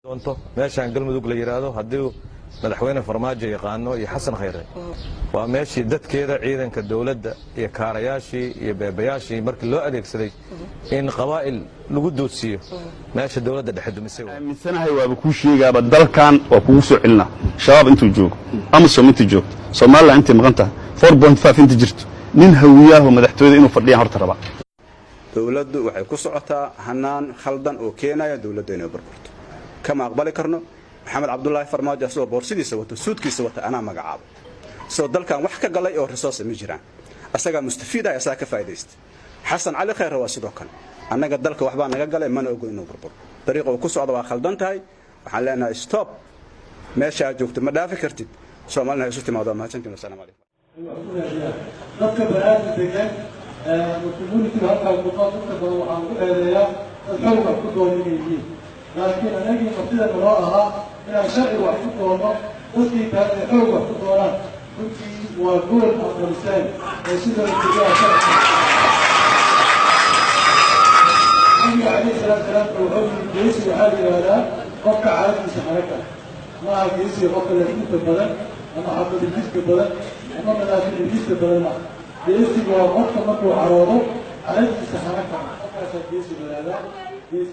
doonto meeshaan galmudug la yiraahdo haddii madaxweyne farmaajo yaqaano iyo xasan khayre waa meeshii dadkeeda ciidanka dawladda iyo kaarayaashii iyo beebayaashii markii loo adeegsaday in qabaa'il lagu doodsiyo meesha dawladda dhexe dumisay aaminsanahay waaba kuu sheegaaba dalkan waa kugu soo celinaa shabaab intuu joogo amisom intuu joogto Soomaaliland intay maqan tahay 4.5 inta jirto nin hawiyaahu madaxtooyada inuu fadhiyo horta raba dawladdu waxay ku socotaa hanaan khaldan oo keenaya dawladda inay burburto kama aqbali karno maxamed cabdullaahi farmaajo soo boorsidiisa wato suudkiisa wata ana magacaabo soo dalkan wax ka galay oo resource ma jiraan asaga mustafiid ah asaga ka faa'iideysta xasan cali khayr waa sidoo kale annaga dalka waxba naga galay mana ogo inuu burbur dariiqo ku socdo waa khaldan tahay waxaan leenahay stop meesha joogto ma dhaafi kartid Soomaaliland isu timaado ma hantiin assalaamu alaykum dadka baraad degan community halka ku qaadan dadka waxaan ku eedeeyaa xalka ku doonayeen laakiin anagii qofida loo ahaa inaan sharci wax ku doono dadkii kale xoog wax ku doonaan runtii waa gool aqoonsan ee sidoo kale sharci عليه السلام وحول الجيش وحالي هذا قطع عادي سحركة ما الجيش يقطع الجيش بالبلد أنا حاطط الجيش بالبلد أنا مناسب الجيش بالبلد ما الجيش وقطع مكو عراضه عادي سحركة قطع الجيش بالبلد جيش